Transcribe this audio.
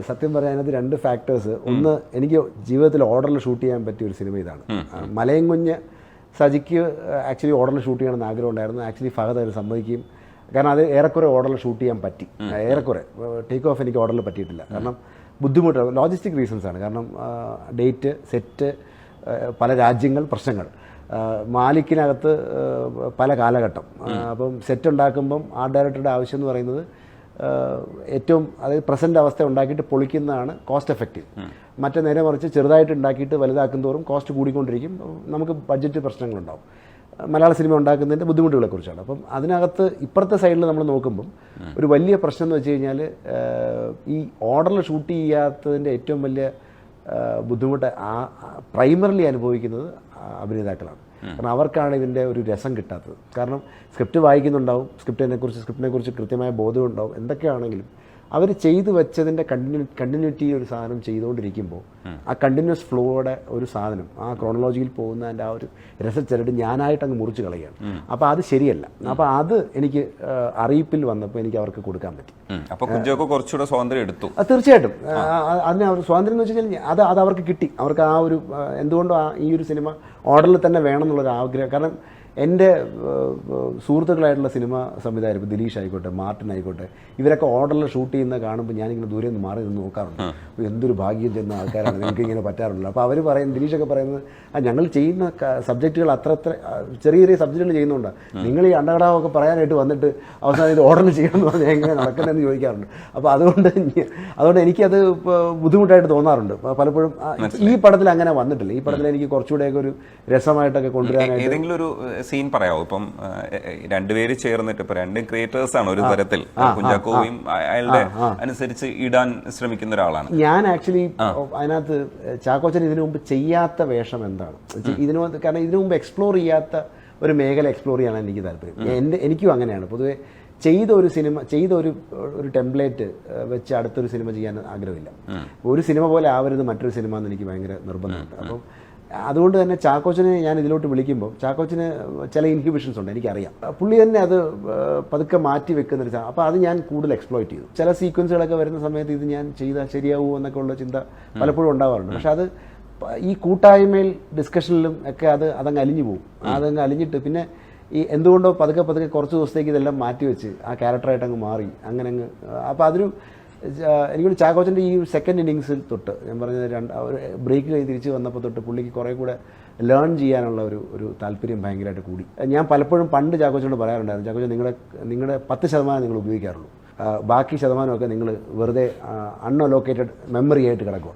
സത്യം പറയാൻ അതിനകത്ത് 2 ഫാക്ടേഴ്സ്. ഒന്ന്, എനിക്ക് ജീവിതത്തിൽ ഓർഡറിൽ ഷൂട്ട് ചെയ്യാൻ പറ്റിയ ഒരു സിനിമ ഇതാണ്. മലയും കുഞ്ഞ് സജിക്ക് ആക്ച്വലി ഓർഡറിൽ ഷൂട്ട് ചെയ്യണമെന്ന് ആഗ്രഹം ഉണ്ടായിരുന്നു. ആക്ച്വലി ഫഹദ് അത് സമ്മതിക്കുകയും, കാരണം അത് ഏറെക്കുറെ ഓർഡറിൽ ഷൂട്ട് ചെയ്യാൻ പറ്റി. ഏറെക്കുറെ ടേക്ക് ഓഫ് എനിക്ക് ഓർഡറിൽ പറ്റിയിട്ടില്ല. കാരണം ബുദ്ധിമുട്ട്, ലോജിസ്റ്റിക് റീസൺസ് ആണ്. കാരണം ഡേറ്റ്, സെറ്റ്, പല രാജ്യങ്ങൾ, പ്രശ്നങ്ങൾ, മാലിക്കിനകത്ത് പല കാലഘട്ടം. അപ്പം സെറ്റ് ഉണ്ടാക്കുമ്പം ആർട്ട് ഡയറക്ടറുടെ ആവശ്യം എന്ന് പറയുന്നത് ഏറ്റവും, അതായത് പ്രസൻറ്റ് അവസ്ഥ ഉണ്ടാക്കിയിട്ട് പൊളിക്കുന്നതാണ് കോസ്റ്റ് എഫക്റ്റീവ്. മറ്റേ നേരെ മറിച്ച് ചെറുതായിട്ട് ഉണ്ടാക്കിയിട്ട് വലുതാക്കും തോറും കോസ്റ്റ് കൂടിക്കൊണ്ടിരിക്കും, നമുക്ക് ബഡ്ജറ്റ് പ്രശ്നങ്ങളുണ്ടാവും. മലയാള സിനിമ ഉണ്ടാക്കുന്നതിൻ്റെ ബുദ്ധിമുട്ടുകളെക്കുറിച്ചാണ്. അപ്പം അതിനകത്ത് ഇപ്പുറത്തെ സൈഡിൽ നമ്മൾ നോക്കുമ്പം ഒരു വലിയ പ്രശ്നം എന്ന് വെച്ച് കഴിഞ്ഞാൽ ഈ ഓർഡറിൽ ഷൂട്ട് ചെയ്യാത്തതിൻ്റെ ഏറ്റവും വലിയ ബുദ്ധിമുട്ട് പ്രൈമറിലി അനുഭവിക്കുന്നത് അഭിനേതാക്കളാണ്. കാരണം അവർക്കാണ് ഇതിൻ്റെ ഒരു രസം കിട്ടാത്തത്. കാരണം സ്ക്രിപ്റ്റ് വായിക്കുന്നുണ്ടാവും, സ്ക്രിപ്റ്റിനെ കുറിച്ച് കൃത്യമായ ബോധം ഉണ്ടാവും, എന്തൊക്കെയാണെങ്കിലും അവർ ചെയ്തു വെച്ചതിൻ്റെ കണ്ടിന്യൂറ്റി ഒരു സാധനം ചെയ്തുകൊണ്ടിരിക്കുമ്പോൾ ആ കണ്ടിന്യൂസ് ഫ്ലോയുടെ ഒരു സാധനം ആ ക്രോണോളജിയിൽ പോകുന്നതിൻ്റെ ആ ഒരു രസച്ചരട് ഞാനായിട്ട് അങ്ങ് മുറിച്ച് കളയുകയാണ്. അപ്പോൾ അത് ശരിയല്ല. അപ്പോൾ അത് എനിക്ക് അറിയിപ്പിൽ വന്നപ്പോൾ എനിക്ക് അവർക്ക് കൊടുക്കാൻ പറ്റി. അപ്പോൾ കുഞ്ചാക്കോ കുറച്ചുകൂടെ സ്വാതന്ത്ര്യം എടുത്തു. തീർച്ചയായിട്ടും അതിന് അവർ സ്വാതന്ത്ര്യം എന്ന് വെച്ച് കഴിഞ്ഞാൽ അത് അവർക്ക് കിട്ടി. അവർക്ക് ആ ഒരു എന്തുകൊണ്ടും ഈ ഒരു സിനിമ ഓർഡറിൽ തന്നെ വേണം എന്നുള്ളൊരു ആഗ്രഹം. കാരണം എൻ്റെ സുഹൃത്തുക്കളായിട്ടുള്ള സിനിമ സംവിധായകർ, ഇപ്പോൾ ദിലീഷ് ആയിക്കോട്ടെ, മാർട്ടിൻ ആയിക്കോട്ടെ, ഇവരൊക്കെ ഓർഡറിൽ ഷൂട്ട് ചെയ്യുന്നത് കാണുമ്പോൾ ഞാനിങ്ങനെ ദൂരെ നിന്ന് മാറി നിന്ന് നോക്കാറുണ്ട്. എന്തൊരു ഭാഗ്യം ചെന്ന ആൾക്കാരാണ്, നിങ്ങൾക്ക് ഇങ്ങനെ പറ്റാറുണ്ട്. അപ്പോൾ അവർ പറയുന്നത്, ദിലീഷൊക്കെ പറയുന്നത്, ഞങ്ങൾ ചെയ്യുന്ന സബ്ജക്റ്റുകൾ അത്ര ചെറിയ ചെറിയ സബ്ജക്റ്റുകൾ ചെയ്യുന്നുണ്ട്, നിങ്ങൾ ഈ അണ്ടകടാവൊക്കെ പറയാനായിട്ട് വന്നിട്ട് അവസാനം ഇത് ഓർഡറിൽ ചെയ്യണമെന്ന് പറഞ്ഞാൽ എങ്ങനെ നടക്കുന്നതെന്ന് ചോദിക്കാറുണ്ട്. അപ്പോൾ അതുകൊണ്ട് എനിക്കത് ബുദ്ധിമുട്ടായിട്ട് തോന്നാറുണ്ട് പലപ്പോഴും. ഈ പടത്തിൽ അങ്ങനെ വന്നിട്ടില്ല. ഈ പടത്തിൽ എനിക്ക് കുറച്ചുകൂടെയൊക്കെ ഒരു രസമായിട്ടൊക്കെ കൊണ്ടുവരാനായിട്ട്. ഏതെങ്കിലും ഒരു സീൻ പറയാമോ? ഇപ്പം രണ്ടുപേര് ചേർന്നിട്ട്, ഇപ്പൊ രണ്ടും ക്രിയേറ്റേഴ്സ് ആണ് ഒരു തരത്തിൽ, കുഞ്ചാക്കോയും അയാളുടെ അനുസരിച്ച് ഇടാൻ ശ്രമിക്കുന്ന ഒരാളാണ്. ഞാൻ ആക്ച്വലി അതിനകത്ത് ചാക്കോച്ചൻ ഇതിനു മുമ്പ് ചെയ്യാത്ത വേഷം എന്താണ്, കാരണം ഇതിനു മുമ്പ് എക്സ്പ്ലോർ ചെയ്യാത്ത ഒരു മേഖല എക്സ്പ്ലോർ ചെയ്യാനാണ് എനിക്ക് താല്പര്യം. എനിക്കും അങ്ങനെയാണ്. പൊതുവെ ചെയ്ത ഒരു ടെംപ്ലേറ്റ് വെച്ച് അടുത്തൊരു സിനിമ ചെയ്യാൻ ആഗ്രഹമില്ല. ഒരു സിനിമ പോലെ ആവരുത് മറ്റൊരു സിനിമ എന്ന് എനിക്ക് ഭയങ്കര നിർബന്ധമുണ്ട്. അപ്പം അതുകൊണ്ട് തന്നെ ചാക്കോച്ചനെ ഞാൻ ഇതിലോട്ട് വിളിക്കുമ്പോൾ ചാക്കോച്ചന് ചില ഇൻഹിബിഷൻസ് ഉണ്ട്, എനിക്കറിയാം. പുള്ളി തന്നെ അത് പതുക്കെ മാറ്റി വെക്കുന്നൊരു സാധനം. അപ്പോൾ അത് ഞാൻ കൂടുതൽ എക്സ്പ്ലോയിറ്റ് ചെയ്തു. ചില സീക്വൻസുകളൊക്കെ വരുന്ന സമയത്ത് ഇത് ഞാൻ ചെയ്താൽ ശരിയാവുമോ എന്നൊക്കെ ഉള്ള ചിന്ത പലപ്പോഴും ഉണ്ടാവാറുണ്ട്. പക്ഷെ അത് ഈ കൂട്ടായ്മയിൽ ഡിസ്കഷനിലും ഒക്കെ അതങ്ങ് അലിഞ്ഞു പോകും. അതങ്ങ് അലിഞ്ഞിട്ട് പിന്നെ ഈ എന്തുകൊണ്ടോ പതുക്കെ കുറച്ച് ദിവസത്തേക്ക് ഇതെല്ലാം മാറ്റി വെച്ച് ആ ക്യാരക്ടറായിട്ട് അങ്ങ് മാറി അങ്ങനെ. അപ്പോൾ അതൊരു എനിക്കൊരു ചാക്കോച്ചൻ്റെ ഈ സെക്കൻഡ് ഇന്നിങ്സിൽ തൊട്ട് ഞാൻ പറഞ്ഞത് ബ്രേക്ക് കഴിഞ്ഞ് തിരിച്ച് വന്നപ്പോൾ തൊട്ട് പുള്ളിക്ക് കുറേ കൂടെ ലേൺ ചെയ്യാനുള്ള ഒരു താല്പര്യം ഭയങ്കരമായിട്ട് കൂടി. ഞാൻ പലപ്പോഴും പണ്ട് ചാക്കോച്ചനോട് പറയാറുണ്ടായിരുന്നു, ചാക്കോച്ചൻ നിങ്ങളുടെ 10% നിങ്ങൾ ഉപയോഗിക്കാറുള്ളൂ, ബാക്കി ശതമാനമൊക്കെ നിങ്ങൾ വെറുതെ അൺഅലോക്കേറ്റഡ് മെമ്മറി ആയിട്ട് കിടക്കുക.